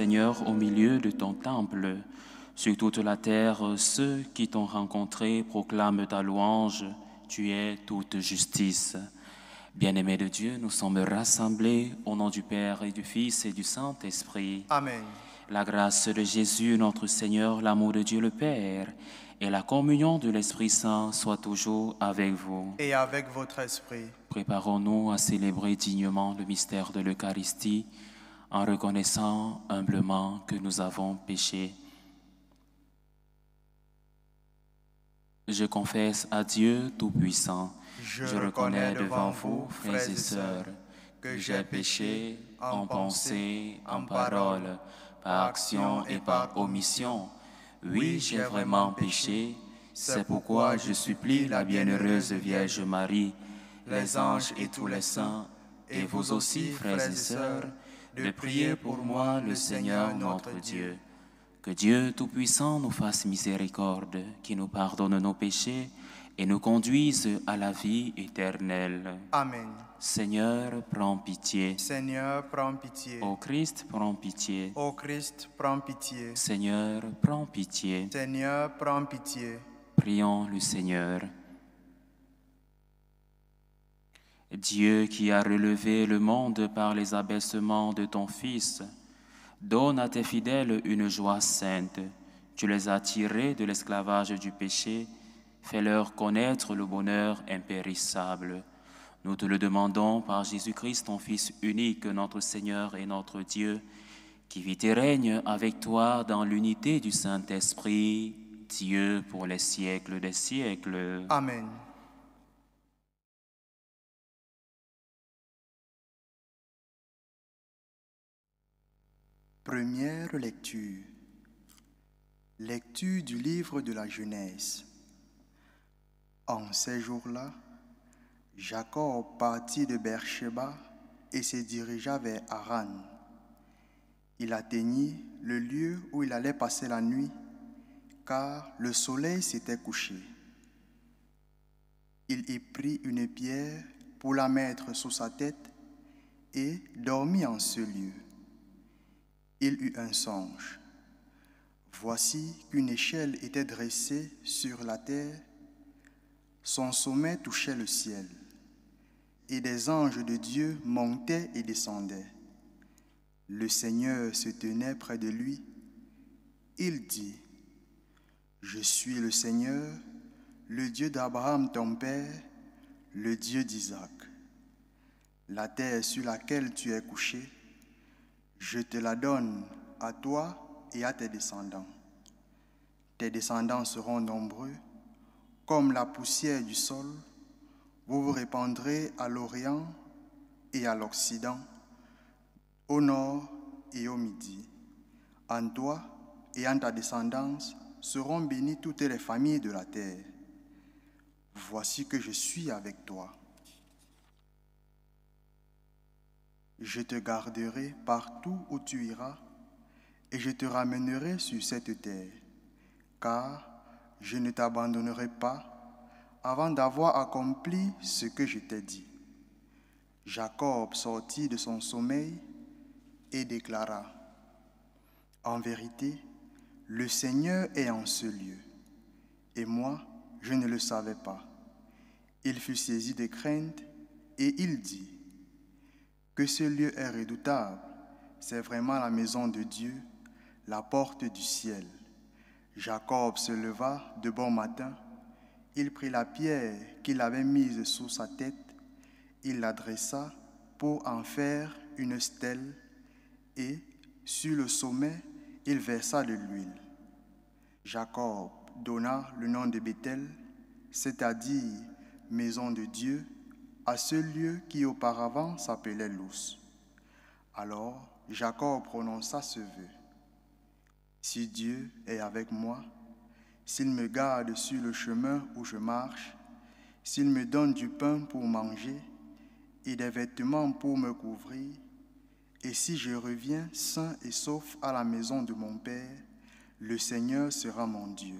Seigneur, au milieu de ton temple. Sur toute la terre, ceux qui t'ont rencontré proclament ta louange. Tu es toute justice. Bien-aimés de Dieu, nous sommes rassemblés au nom du Père et du Fils et du Saint-Esprit. Amen. La grâce de Jésus, notre Seigneur, l'amour de Dieu le Père et la communion de l'Esprit Saint soient toujours avec vous. Et avec votre esprit. Préparons-nous à célébrer dignement le mystère de l'Eucharistie en reconnaissant humblement que nous avons péché. Je confesse à Dieu Tout-Puissant, je reconnais devant vous, frères et sœurs, que j'ai péché en pensée, en parole, par action et par omission. Oui, j'ai vraiment péché. C'est pourquoi je supplie la bienheureuse Vierge Marie, les anges et tous les saints, et vous aussi, frères et sœurs, de prier pour moi le Seigneur notre Dieu. Que Dieu Tout-Puissant nous fasse miséricorde, qui nous pardonne nos péchés et nous conduise à la vie éternelle. Amen. Seigneur, prends pitié. Seigneur, prends pitié. Ô Christ, prends pitié. Ô Christ, prends pitié. Seigneur, prends pitié. Seigneur, prends pitié. Prions le Seigneur. Dieu qui a relevé le monde par les abaissements de ton Fils, donne à tes fidèles une joie sainte. Tu les as tirés de l'esclavage du péché. Fais-leur connaître le bonheur impérissable. Nous te le demandons par Jésus-Christ, ton Fils unique, notre Seigneur et notre Dieu, qui vit et règne avec toi dans l'unité du Saint-Esprit, Dieu pour les siècles des siècles. Amen. Première lecture. Lecture du livre de la Genèse. En ces jours-là, Jacob partit de Beersheba et se dirigea vers Haran. Il atteignit le lieu où il allait passer la nuit, car le soleil s'était couché. Il y prit une pierre pour la mettre sous sa tête et dormit en ce lieu. Il eut un songe. Voici qu'une échelle était dressée sur la terre, son sommet touchait le ciel, et des anges de Dieu montaient et descendaient. Le Seigneur se tenait près de lui. Il dit, « Je suis le Seigneur, le Dieu d'Abraham ton père, le Dieu d'Isaac. La terre sur laquelle tu es couché, je te la donne à toi et à tes descendants. Tes descendants seront nombreux, comme la poussière du sol. Vous vous répandrez à l'Orient et à l'Occident, au nord et au midi. En toi et en ta descendance seront bénies toutes les familles de la terre. Voici que je suis avec toi. Je te garderai partout où tu iras, et je te ramènerai sur cette terre, car je ne t'abandonnerai pas avant d'avoir accompli ce que je t'ai dit. » Jacob sortit de son sommeil et déclara, « En vérité, le Seigneur est en ce lieu, et moi, je ne le savais pas. » Il fut saisi de crainte et il dit, « Que ce lieu est redoutable, c'est vraiment la maison de Dieu, la porte du ciel. » Jacob se leva de bon matin, il prit la pierre qu'il avait mise sous sa tête, il la dressa pour en faire une stèle et, sur le sommet, il versa de l'huile. Jacob donna le nom de Béthel, c'est-à-dire maison de Dieu, à ce lieu qui auparavant s'appelait Luz. Alors Jacob prononça ce vœu. « Si Dieu est avec moi, s'il me garde sur le chemin où je marche, s'il me donne du pain pour manger et des vêtements pour me couvrir, et si je reviens sain et sauf à la maison de mon Père, le Seigneur sera mon Dieu.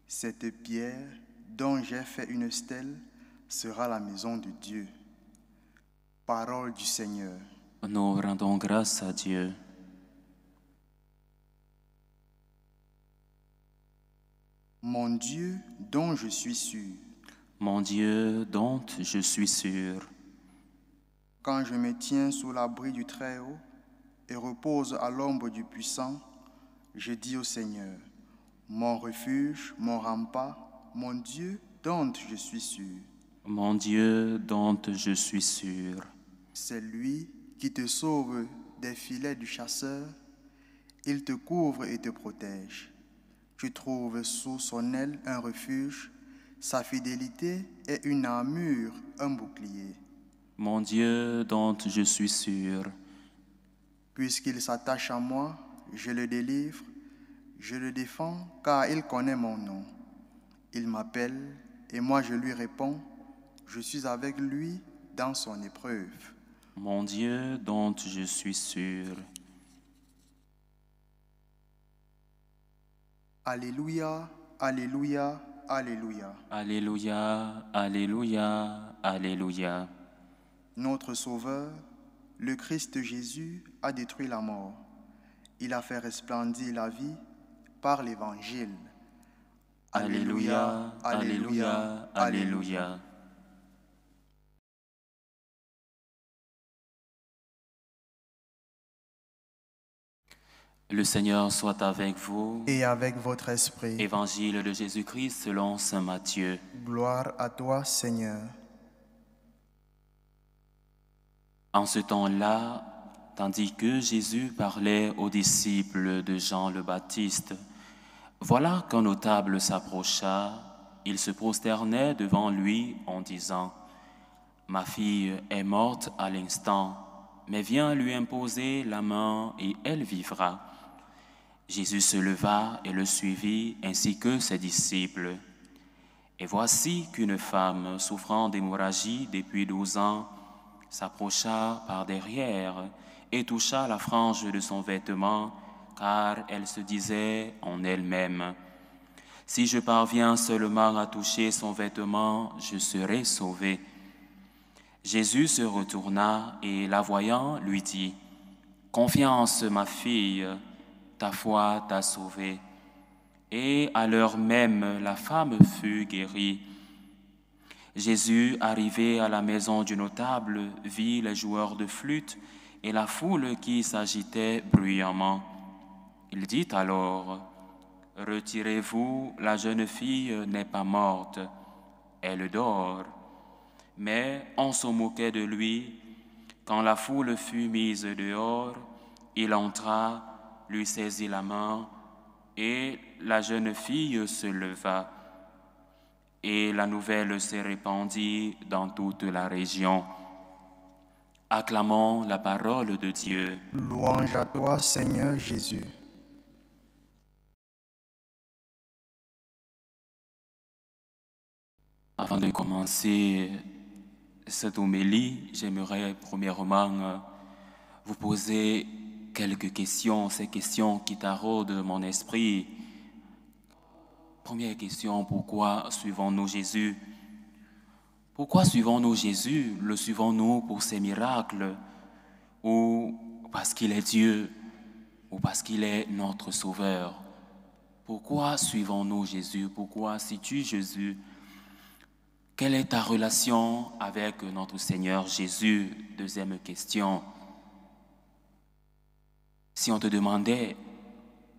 Cette pierre dont j'ai fait une stèle sera la maison de Dieu. » Parole du Seigneur. Nous rendons grâce à Dieu. mon Dieu dont je suis sûr. Mon Dieu dont je suis sûr. Quand je me tiens sous l'abri du Très-Haut et repose à l'ombre du Puissant, je dis au Seigneur, mon refuge, mon rempart, mon Dieu dont je suis sûr. Mon Dieu dont je suis sûr. C'est lui qui te sauve des filets du chasseur. Il te couvre et te protège. Tu trouves sous son aile un refuge. Sa fidélité est une armure, un bouclier. Mon Dieu dont je suis sûr. Puisqu'il s'attache à moi, je le délivre, je le défends, car il connaît mon nom. Il m'appelle et moi je lui réponds. Je suis avec lui dans son épreuve. Mon Dieu dont je suis sûr. Alléluia, alléluia, alléluia. Alléluia, alléluia, alléluia. Notre Sauveur, le Christ Jésus, a détruit la mort. Il a fait resplendir la vie par l'Évangile. Alléluia, alléluia, alléluia. Le Seigneur soit avec vous. Et avec votre esprit. Évangile de Jésus-Christ selon saint Matthieu. Gloire à toi, Seigneur. En ce temps-là, tandis que Jésus parlait aux disciples de Jean le Baptiste, voilà qu'un notable s'approcha, il se prosternait devant lui en disant, « Ma fille est morte à l'instant, mais viens lui imposer la main et elle vivra. » Jésus se leva et le suivit, ainsi que ses disciples. Et voici qu'une femme souffrant d'hémorragie depuis 12 ans s'approcha par derrière et toucha la frange de son vêtement, car elle se disait en elle-même, « Si je parviens seulement à toucher son vêtement, je serai sauvée. » Jésus se retourna et, la voyant, lui dit, « Confiance, ma fille, ta foi t'a sauvée. » Et à l'heure même, la femme fut guérie. Jésus, arrivé à la maison du notable, vit les joueurs de flûte et la foule qui s'agitait bruyamment. Il dit alors, « Retirez-vous, la jeune fille n'est pas morte, elle dort. » Mais on se moquait de lui. Quand la foule fut mise dehors, il entra, lui saisit la main, et la jeune fille se leva. Et la nouvelle se répandit dans toute la région. Acclamons la parole de Dieu. Louange à toi, Seigneur Jésus. Avant de commencer cette homélie, j'aimerais premièrement vous poser quelques questions, ces questions qui taraudent mon esprit. Première question, pourquoi suivons-nous Jésus? Pourquoi suivons-nous Jésus? Le suivons-nous pour ses miracles? Ou parce qu'il est Dieu? Ou parce qu'il est notre Sauveur? Pourquoi suivons-nous Jésus? Pourquoi suis-tu Jésus? Quelle est ta relation avec notre Seigneur Jésus? Deuxième question. Si on te demandait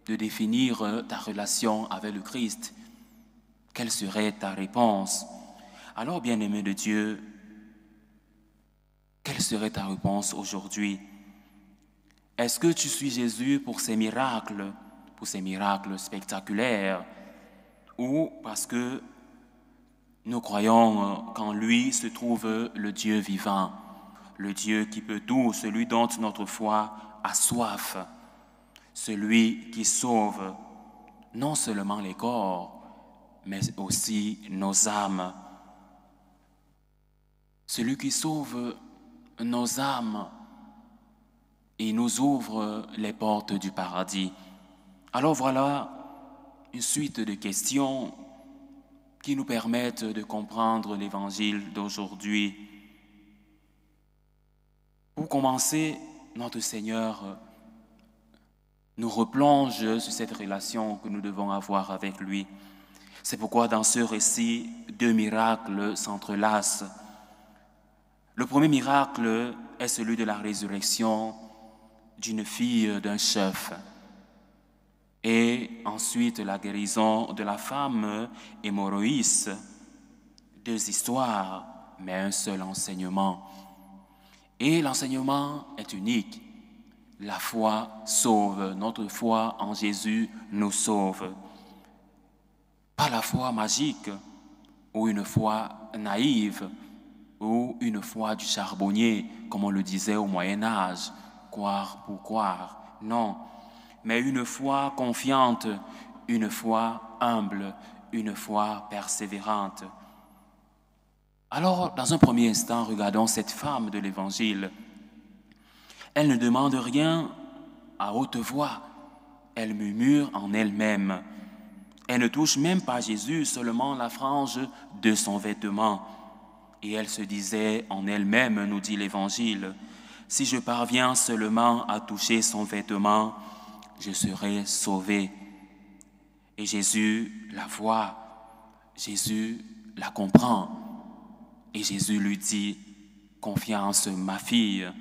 de définir ta relation avec le Christ, quelle serait ta réponse? Alors, bien-aimé de Dieu, quelle serait ta réponse aujourd'hui? Est-ce que tu suis Jésus pour ses miracles spectaculaires, ou parce que nous croyons qu'en lui se trouve le Dieu vivant, le Dieu qui peut tout, celui dont notre foi a soif, celui qui sauve non seulement les corps, mais aussi nos âmes. Celui qui sauve nos âmes et nous ouvre les portes du paradis. Alors voilà une suite de questions qui nous permettent de comprendre l'évangile d'aujourd'hui. Pour commencer, notre Seigneur nous replonge sur cette relation que nous devons avoir avec lui. C'est pourquoi dans ce récit, deux miracles s'entrelacent. Le premier miracle est celui de la résurrection d'une fille d'un chef. Et ensuite la guérison de la femme hémorroïs. Deux histoires, mais un seul enseignement. Et l'enseignement est unique. La foi sauve. Notre foi en Jésus nous sauve. Pas la foi magique ou une foi naïve ou une foi du charbonnier, comme on le disait au Moyen-Âge, croire pour croire. Non, mais une foi confiante, une foi humble, une foi persévérante. Alors, dans un premier instant, regardons cette femme de l'Évangile. Elle ne demande rien à haute voix. Elle murmure en elle-même. Elle ne touche même pas Jésus, seulement la frange de son vêtement. Et elle se disait en elle-même, nous dit l'Évangile, « Si je parviens seulement à toucher son vêtement, je serai sauvée. » Et Jésus la voit, Jésus la comprend. Et Jésus lui dit, « Confiance, ma fille,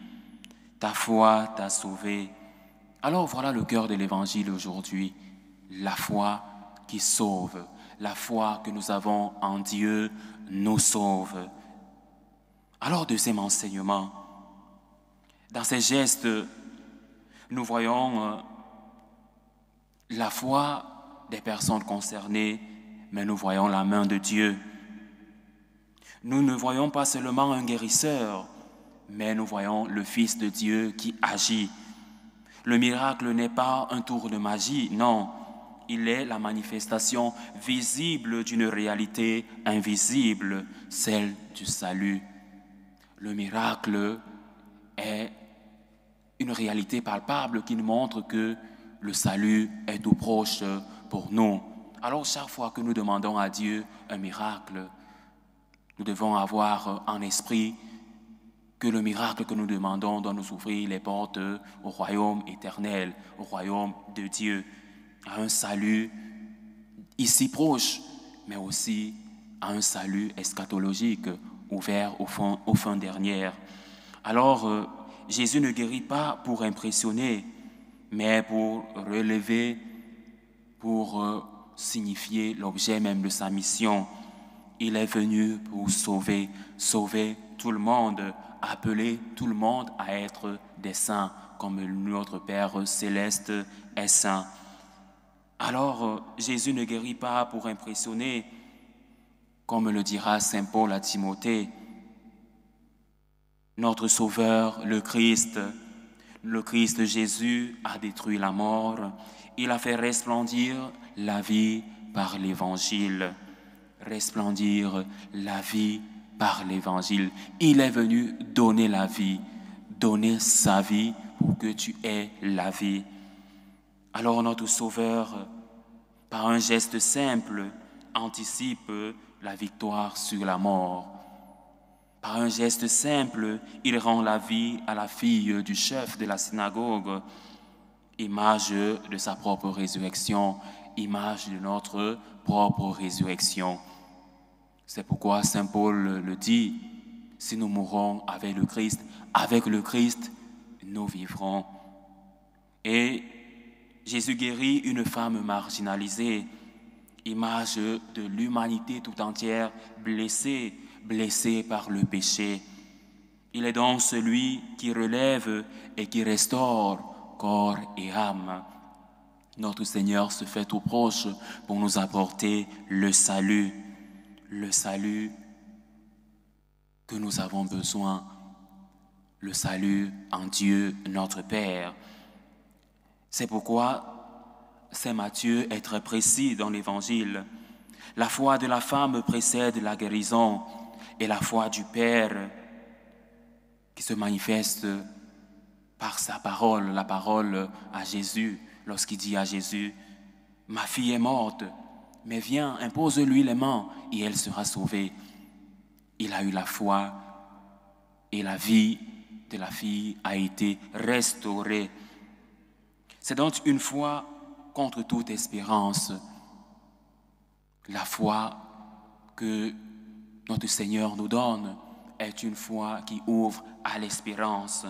ta foi t'a sauvée. » Alors voilà le cœur de l'Évangile aujourd'hui, la foi qui sauve, la foi que nous avons en Dieu nous sauve. Alors deuxième enseignement, dans ces gestes, nous voyons la foi des personnes concernées, mais nous voyons la main de Dieu. Nous ne voyons pas seulement un guérisseur, mais nous voyons le Fils de Dieu qui agit. Le miracle n'est pas un tour de magie, non. Il est la manifestation visible d'une réalité invisible, celle du salut. Le miracle est une réalité palpable qui nous montre que le salut est tout proche pour nous. Alors chaque fois que nous demandons à Dieu un miracle, nous devons avoir en esprit que le miracle que nous demandons doit nous ouvrir les portes au royaume éternel, au royaume de Dieu, à un salut ici proche, mais aussi à un salut eschatologique ouvert aux fins dernières. Alors, Jésus ne guérit pas pour impressionner, mais pour relever, pour signifier l'objet même de sa mission. Il est venu pour sauver tout le monde, appeler tout le monde à être des saints, comme notre Père céleste est saint. Alors, Jésus ne guérit pas pour impressionner, comme le dira saint Paul à Timothée. Notre Sauveur, le Christ Jésus a détruit la mort. Il a fait resplendir la vie par l'Évangile. Resplendir la vie par l'Évangile. Il est venu donner la vie, donner sa vie pour que tu aies la vie. Alors notre Sauveur, par un geste simple, anticipe la victoire sur la mort. Par un geste simple, il rend la vie à la fille du chef de la synagogue, image de sa propre résurrection, image de notre propre résurrection. C'est pourquoi saint Paul le dit, si nous mourons avec le Christ, nous vivrons. Et Jésus guérit une femme marginalisée, image de l'humanité tout entière blessée par le péché. Il est donc celui qui relève et qui restaure corps et âme. Notre Seigneur se fait tout proche pour nous apporter le salut que nous avons besoin, le salut en Dieu notre Père. C'est pourquoi saint Matthieu est très précis dans l'Évangile. La foi de la femme précède la guérison et la foi du Père qui se manifeste par sa parole, la parole à Jésus, lorsqu'il dit à Jésus, « Ma fille est morte, mais viens, impose-lui les mains et elle sera sauvée. » Il a eu la foi et la vie de la fille a été restaurée. C'est donc une foi contre toute espérance. La foi que notre Seigneur nous donne est une foi qui ouvre à l'espérance,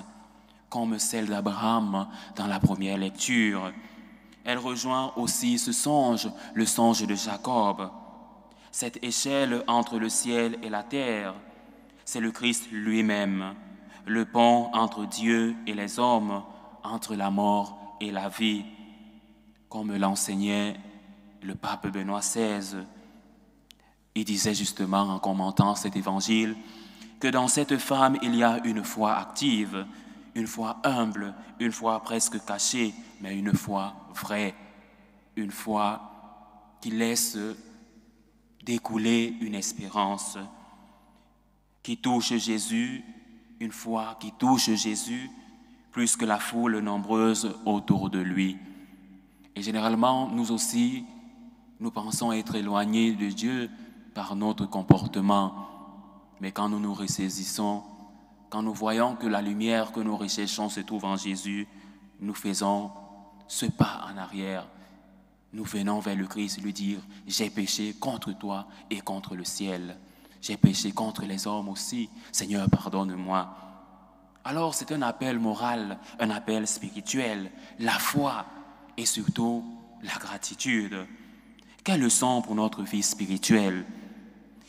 comme celle d'Abraham dans la première lecture. Elle rejoint aussi ce songe, le songe de Jacob. Cette échelle entre le ciel et la terre, c'est le Christ lui-même, le pont entre Dieu et les hommes, entre la mort et la vie, comme l'enseignait le pape Benoît XVI. Il disait justement en commentant cet évangile que dans cette femme il y a une foi active, une foi humble, une foi presque cachée, mais une foi vraie, une foi qui laisse découler une espérance, qui touche Jésus, une foi qui touche Jésus plus que la foule nombreuse autour de lui. Et généralement, nous aussi, nous pensons être éloignés de Dieu par notre comportement. Mais quand nous nous ressaisissons, quand nous voyons que la lumière que nous recherchons se trouve en Jésus, nous faisons ce pas en arrière. Nous venons vers le Christ lui dire « J'ai péché contre toi et contre le ciel. J'ai péché contre les hommes aussi. Seigneur, pardonne-moi. » Alors c'est un appel moral, un appel spirituel, la foi et surtout la gratitude. Quelle leçon pour notre vie spirituelle?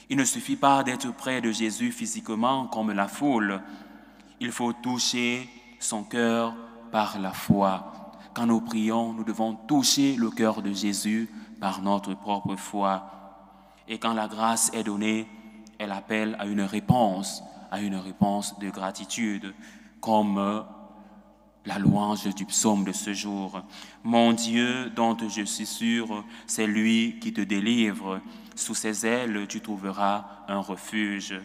Il ne suffit pas d'être près de Jésus physiquement comme la foule. Il faut toucher son cœur par la foi. Quand nous prions, nous devons toucher le cœur de Jésus par notre propre foi. Et quand la grâce est donnée, elle appelle à une réponse de gratitude, comme la louange du psaume de ce jour. Mon Dieu, dont je suis sûr, c'est lui qui te délivre. Sous ses ailes, tu trouveras un refuge.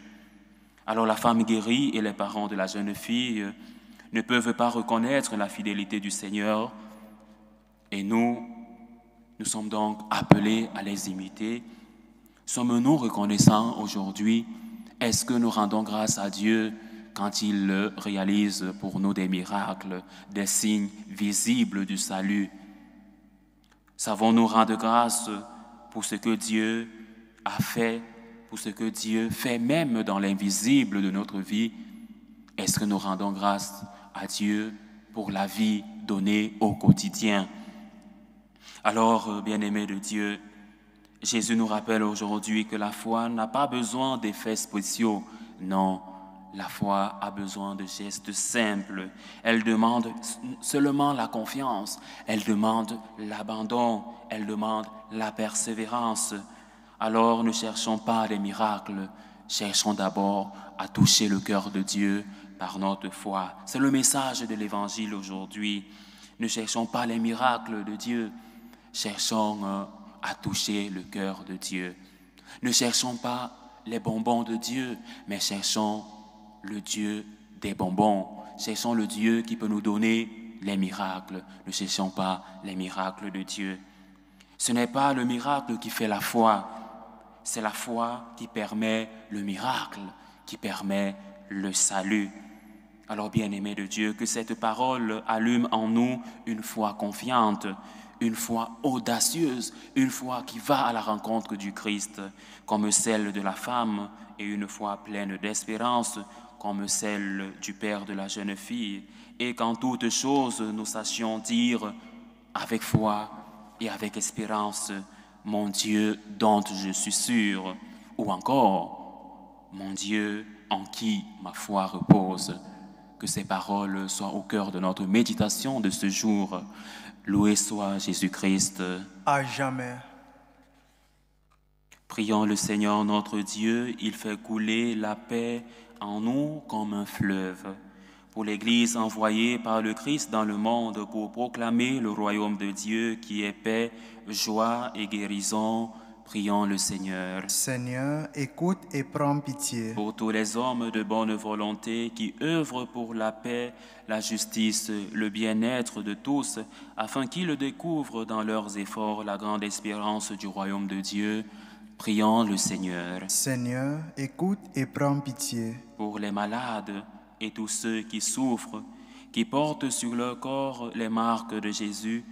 Alors la femme guérie et les parents de la jeune fille ne peuvent pas reconnaître la fidélité du Seigneur. Et nous sommes donc appelés à les imiter. Sommes-nous reconnaissants aujourd'hui? Est-ce que nous rendons grâce à Dieu quand il réalise pour nous des miracles, des signes visibles du salut? Savons-nous rendre grâce pour ce que Dieu a fait, pour ce que Dieu fait même dans l'invisible de notre vie? Est-ce que nous rendons grâce à Dieu pour la vie donnée au quotidien? Alors, bien-aimés de Dieu, Jésus nous rappelle aujourd'hui que la foi n'a pas besoin d'effets spéciaux. Non, la foi a besoin de gestes simples. Elle demande seulement la confiance. Elle demande l'abandon. Elle demande la persévérance. Alors ne cherchons pas les miracles. Cherchons d'abord à toucher le cœur de Dieu par notre foi. C'est le message de l'Évangile aujourd'hui. Ne cherchons pas les miracles de Dieu. Cherchons à toucher le cœur de Dieu. Ne cherchons pas les bonbons de Dieu, mais cherchons le Dieu des bonbons. Cherchons le Dieu qui peut nous donner les miracles. Ne cherchons pas les miracles de Dieu. Ce n'est pas le miracle qui fait la foi, c'est la foi qui permet le miracle, qui permet le salut. Alors, bien-aimés de Dieu, que cette parole allume en nous une foi confiante, une foi audacieuse, une foi qui va à la rencontre du Christ, comme celle de la femme, et une foi pleine d'espérance, comme celle du père de la jeune fille, et qu'en toutes choses nous sachions dire avec foi et avec espérance, mon Dieu dont je suis sûr, ou encore, mon Dieu en qui ma foi repose. Que ces paroles soient au cœur de notre méditation de ce jour. Loué soit Jésus-Christ. À jamais. Prions le Seigneur notre Dieu, il fait couler la paix en nous comme un fleuve. Pour l'Église envoyée par le Christ dans le monde pour proclamer le royaume de Dieu qui est paix, joie et guérison, prions le Seigneur. Seigneur, écoute et prends pitié. Pour tous les hommes de bonne volonté qui œuvrent pour la paix, la justice, le bien-être de tous, afin qu'ils découvrent dans leurs efforts la grande espérance du royaume de Dieu, prions le Seigneur. Seigneur, écoute et prends pitié. Pour les malades et tous ceux qui souffrent, qui portent sur leur corps les marques de Jésus,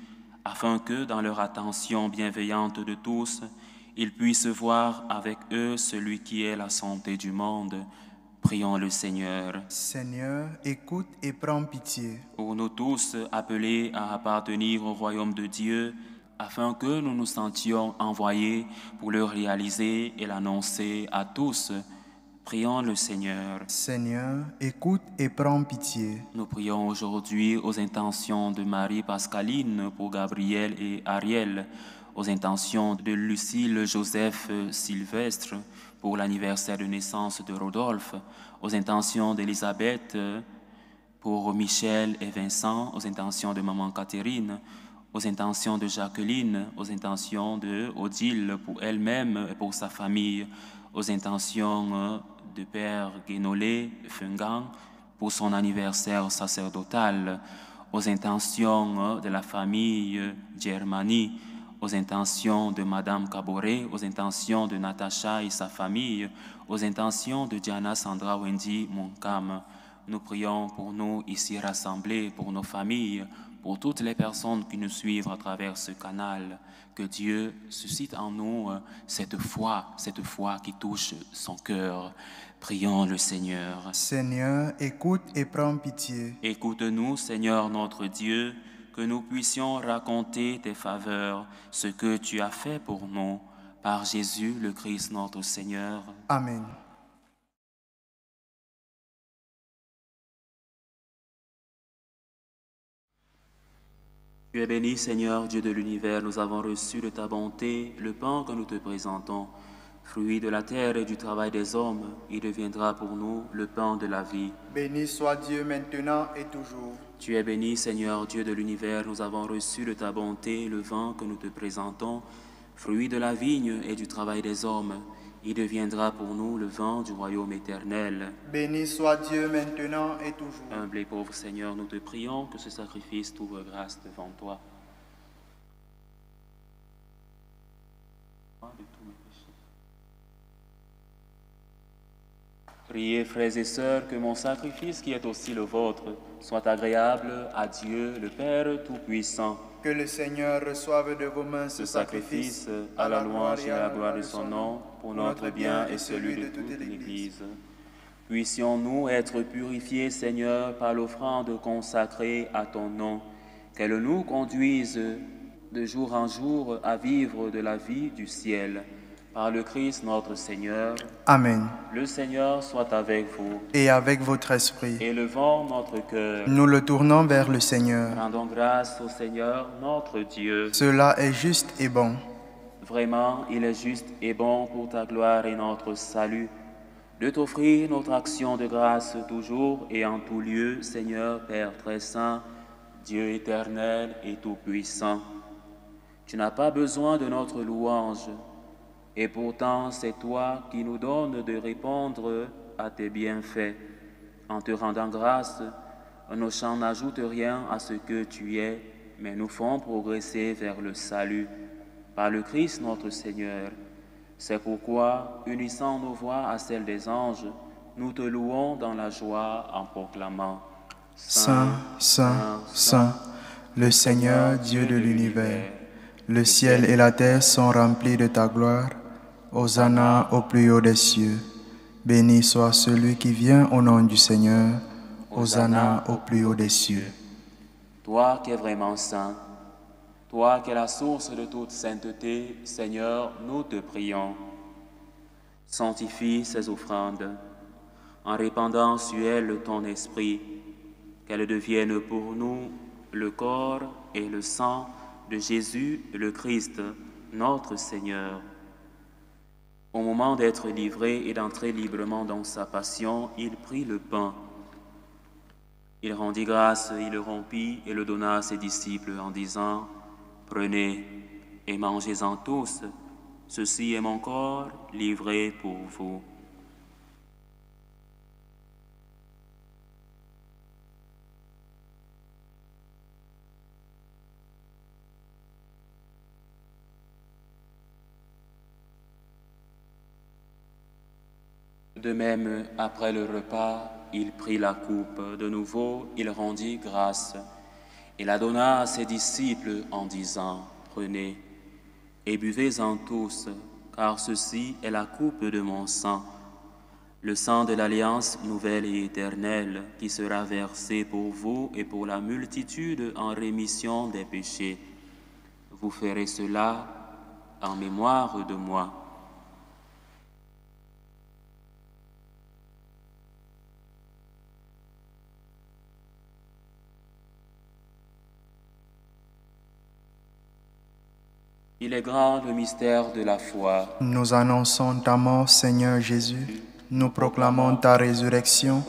afin que, dans leur attention bienveillante de tous, ils puissent voir avec eux celui qui est la santé du monde. Prions le Seigneur. Seigneur, écoute et prends pitié. Pour nous tous appelés à appartenir au royaume de Dieu, afin que nous nous sentions envoyés pour le réaliser et l'annoncer à tous, prions le Seigneur. Seigneur, écoute et prends pitié. Nous prions aujourd'hui aux intentions de Marie Pascaline pour Gabriel et Ariel, aux intentions de Lucille Joseph Sylvestre pour l'anniversaire de naissance de Rodolphe, aux intentions d'Elisabeth pour Michel et Vincent, aux intentions de maman Catherine, aux intentions de Jacqueline, aux intentions de Odile pour elle-même et pour sa famille, aux intentions de Père Guénolé Fungan pour son anniversaire sacerdotal, aux intentions de la famille Germani, aux intentions de Madame Caboret, aux intentions de Natacha et sa famille, aux intentions de Diana Sandra Wendy Monkam. Nous prions pour nous ici rassemblés, pour nos familles, pour toutes les personnes qui nous suivent à travers ce canal. Que Dieu suscite en nous cette foi qui touche son cœur. Prions le Seigneur. Seigneur, écoute et prends pitié. Écoute-nous, Seigneur notre Dieu, que nous puissions raconter tes faveurs, ce que tu as fait pour nous, par Jésus le Christ notre Seigneur. Amen. Tu es béni, Seigneur, Dieu de l'univers, nous avons reçu de ta bonté le pain que nous te présentons. Fruit de la terre et du travail des hommes, il deviendra pour nous le pain de la vie. Béni soit Dieu maintenant et toujours. Tu es béni, Seigneur, Dieu de l'univers, nous avons reçu de ta bonté le vin que nous te présentons. Fruit de la vigne et du travail des hommes, il deviendra pour nous le vin du royaume éternel. Béni soit Dieu maintenant et toujours. Humble et pauvre Seigneur, nous te prions que ce sacrifice t'ouvre grâce devant toi. Priez, frères et sœurs, que mon sacrifice, qui est aussi le vôtre, soit agréable à Dieu, le Père Tout-Puissant. Que le Seigneur reçoive de vos mains ce sacrifice, à la louange et à la gloire de son nom, pour notre bien et celui de toute l'Église. Puissions-nous être purifiés, Seigneur, par l'offrande consacrée à ton nom, qu'elle nous conduise de jour en jour à vivre de la vie du ciel. Par le Christ notre Seigneur. Amen. Le Seigneur soit avec vous. Et avec votre esprit. Élevons notre cœur. Nous le tournons vers le Seigneur. Rendons grâce au Seigneur notre Dieu. Cela est juste et bon. Vraiment, il est juste et bon pour ta gloire et notre salut, de t'offrir notre action de grâce toujours et en tout lieu, Seigneur Père très saint, Dieu éternel et tout-puissant. Tu n'as pas besoin de notre louange, et pourtant c'est toi qui nous donnes de répondre à tes bienfaits. En te rendant grâce, nos chants n'ajoutent rien à ce que tu es, mais nous font progresser vers le salut. Par le Christ notre Seigneur. C'est pourquoi, unissant nos voix à celles des anges, nous te louons dans la joie en proclamant « Saint, Saint, Saint, le Seigneur Dieu de l'univers, le ciel et la terre sont remplis de ta gloire. Hosanna au plus haut des cieux. Béni soit celui qui vient au nom du Seigneur. Hosanna au plus haut des cieux. » Toi qui es vraiment saint, toi qui es la source de toute sainteté, Seigneur, nous te prions. Sanctifie ces offrandes, en répandant sur elles ton esprit, qu'elles deviennent pour nous le corps et le sang de Jésus le Christ, notre Seigneur. Au moment d'être livré et d'entrer librement dans sa passion, il prit le pain. Il rendit grâce, il le rompit et le donna à ses disciples en disant « Prenez et mangez-en tous, ceci est mon corps livré pour vous. » De même, après le repas, il prit la coupe. De nouveau, il rendit grâce et la donna à ses disciples en disant « Prenez et buvez-en tous, car ceci est la coupe de mon sang, le sang de l'alliance nouvelle et éternelle, qui sera versé pour vous et pour la multitude en rémission des péchés. Vous ferez cela en mémoire de moi. Il est grand le mystère de la foi. Nous annonçons ta mort, Seigneur Jésus. Nous proclamons ta résurrection.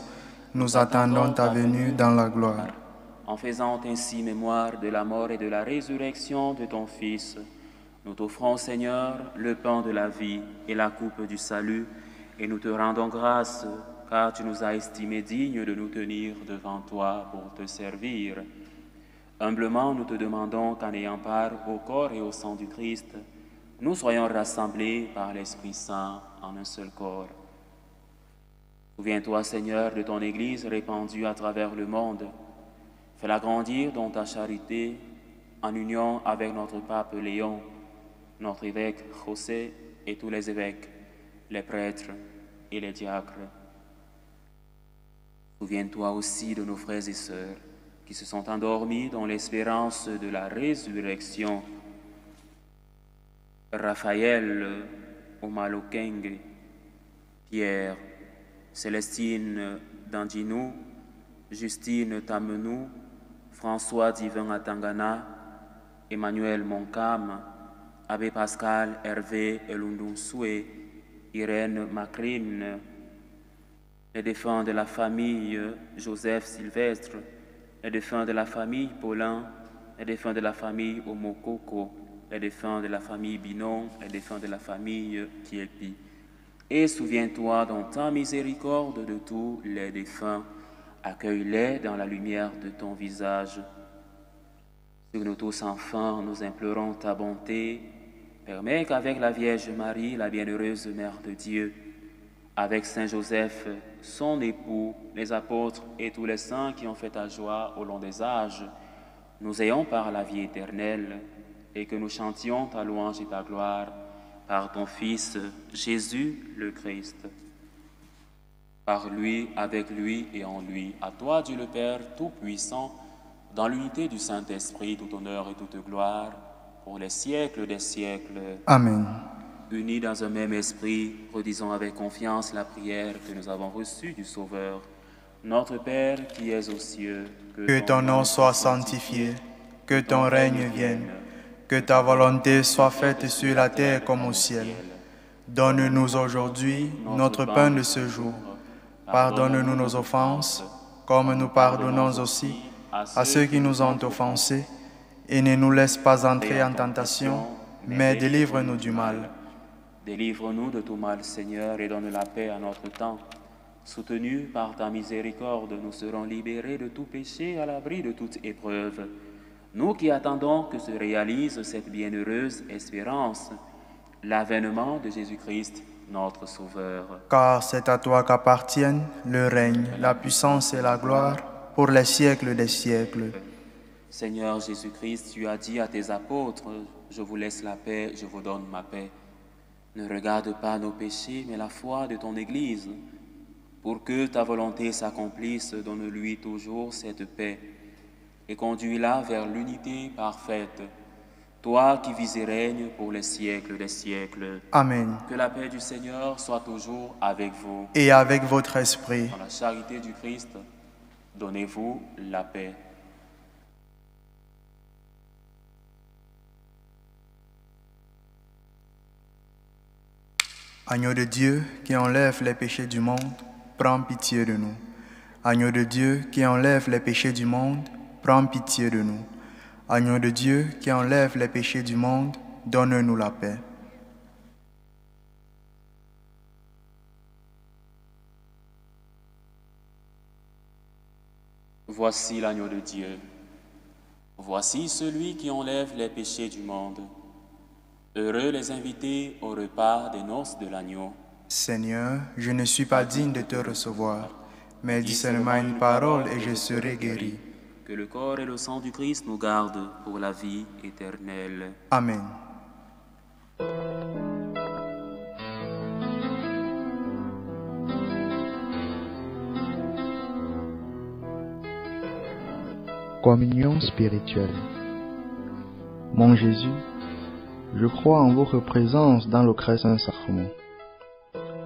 Nous attendons ta venue dans la gloire. En faisant ainsi mémoire de la mort et de la résurrection de ton Fils, nous t'offrons, Seigneur, le pain de la vie et la coupe du salut, et nous te rendons grâce, car tu nous as estimés dignes de nous tenir devant toi pour te servir. Humblement, nous te demandons qu'en ayant part au corps et au sang du Christ, nous soyons rassemblés par l'Esprit Saint en un seul corps. Souviens-toi, Seigneur, de ton Église répandue à travers le monde. Fais-la grandir dans ta charité, en union avec notre pape Léon, notre évêque José et tous les évêques, les prêtres et les diacres. Souviens-toi aussi de nos frères et sœurs qui se sont endormis dans l'espérance de la résurrection. Raphaël Omalokenge, Pierre, Célestine Dandinou, Justine Tamenou, François Divin Atangana, Emmanuel Moncam, Abbé Pascal Hervé Elundunsoué, Irène Macrine, les défunts de la famille Joseph Sylvestre, les défunts de la famille Paulin, les défunts de la famille Omokoko, les défunts de la famille Binon, les défunts de la famille Kiepi. Et souviens-toi dans ta miséricorde de tous les défunts, accueille-les dans la lumière de ton visage. Sur nous tous enfin, nous implorons ta bonté. Permets qu'avec la Vierge Marie, la bienheureuse Mère de Dieu, avec Saint Joseph, son époux, les apôtres et tous les saints qui ont fait ta joie au long des âges, nous ayons par la vie éternelle et que nous chantions ta louange et ta gloire par ton Fils Jésus le Christ. Par lui, avec lui et en lui, à toi Dieu le Père Tout-Puissant, dans l'unité du Saint-Esprit, tout honneur et toute gloire, pour les siècles des siècles. Amen. Unis dans un même esprit, redisons avec confiance la prière que nous avons reçue du Sauveur. Notre Père qui es aux cieux, que ton nom soit sanctifié, que ton règne vienne, que ta volonté soit faite sur la terre comme au ciel. Donne-nous aujourd'hui notre pain de ce jour. Pardonne-nous nos offenses, comme nous pardonnons aussi à ceux qui nous ont offensés, et ne nous laisse pas entrer en tentation, mais délivre-nous du mal. Délivre-nous de tout mal, Seigneur, et donne la paix à notre temps. Soutenus par ta miséricorde, nous serons libérés de tout péché, à l'abri de toute épreuve. Nous qui attendons que se réalise cette bienheureuse espérance, l'avènement de Jésus-Christ, notre Sauveur. Car c'est à toi qu'appartiennent le règne, la puissance et la gloire pour les siècles des siècles. Seigneur Jésus-Christ, tu as dit à tes apôtres, « Je vous laisse la paix, je vous donne ma paix. » Ne regarde pas nos péchés, mais la foi de ton Église. Pour que ta volonté s'accomplisse, donne-lui toujours cette paix et conduis-la vers l'unité parfaite. Toi qui vis et règnes pour les siècles des siècles. Amen. Que la paix du Seigneur soit toujours avec vous. Et avec votre esprit. Dans la charité du Christ, donnez-vous la paix. Agneau de Dieu qui enlève les péchés du monde, prends pitié de nous. Agneau de Dieu qui enlève les péchés du monde, prends pitié de nous. Agneau de Dieu qui enlève les péchés du monde, donne-nous la paix. Voici l'agneau de Dieu. Voici celui qui enlève les péchés du monde. Heureux les invités au repas des noces de l'agneau. Seigneur, je ne suis pas digne de te recevoir, mais dis seulement une parole et je serai guéri. Que le corps et le sang du Christ nous gardent pour la vie éternelle. Amen. Communion spirituelle. Mon Jésus, je crois en votre présence dans le très saint sacrement.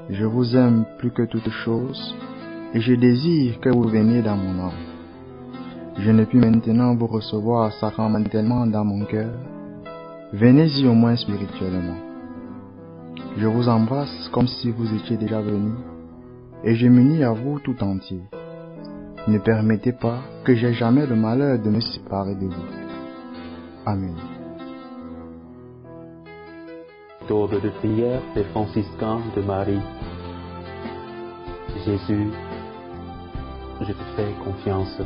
Je vous aime plus que toute chose et je désire que vous veniez dans mon âme. Je ne puis maintenant vous recevoir sacramentellement dans mon cœur. Venez-y au moins spirituellement. Je vous embrasse comme si vous étiez déjà venu et je m'unis à vous tout entier. Ne permettez pas que j'aie jamais le malheur de me séparer de vous. Amen. Méthode de prière des franciscains de Marie. Jésus, je te fais confiance.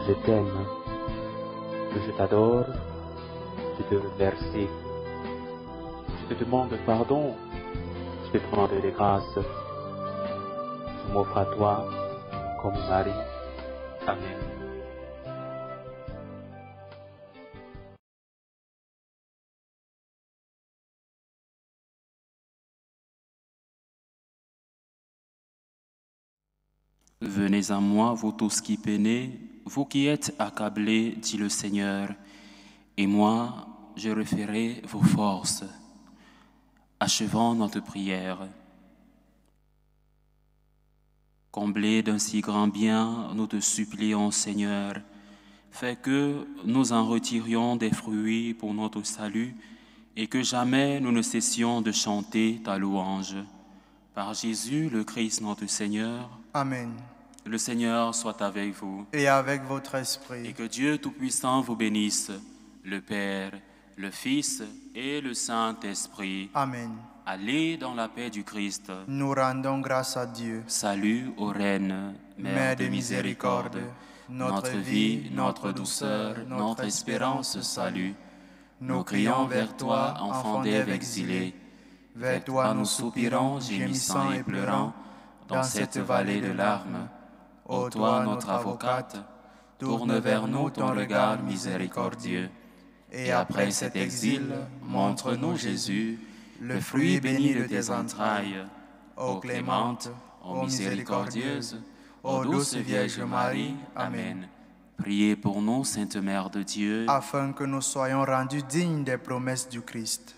Je t'aime. Je t'adore. Je te remercie. Je te demande pardon. Je te demande des grâces. Je m'offre à toi comme Marie. Amen. Venez à moi, vous tous qui peinez, vous qui êtes accablés, dit le Seigneur, et moi, je referai vos forces. Achevons notre prière. Comblés d'un si grand bien, nous te supplions, Seigneur, fais que nous en retirions des fruits pour notre salut et que jamais nous ne cessions de chanter ta louange. Par Jésus, le Christ, notre Seigneur. Amen. Le Seigneur soit avec vous. Et avec votre esprit. Et que Dieu Tout-Puissant vous bénisse, le Père, le Fils et le Saint-Esprit. Amen. Allez dans la paix du Christ. Nous rendons grâce à Dieu. Salut aux reines, Mère de miséricorde, notre vie, notre douceur, notre espérance, salut. Nous crions vers toi, enfant d'Ève exilée. Vers toi nous soupirons, gémissant et pleurant, dans cette vallée de larmes. Ô toi, notre avocate, tourne vers nous ton regard miséricordieux. Et après cet exil, montre-nous Jésus, le fruit béni de tes entrailles. Ô clémente, ô miséricordieuse, ô douce Vierge Marie. Amen. Priez pour nous, Sainte Mère de Dieu, afin que nous soyons rendus dignes des promesses du Christ.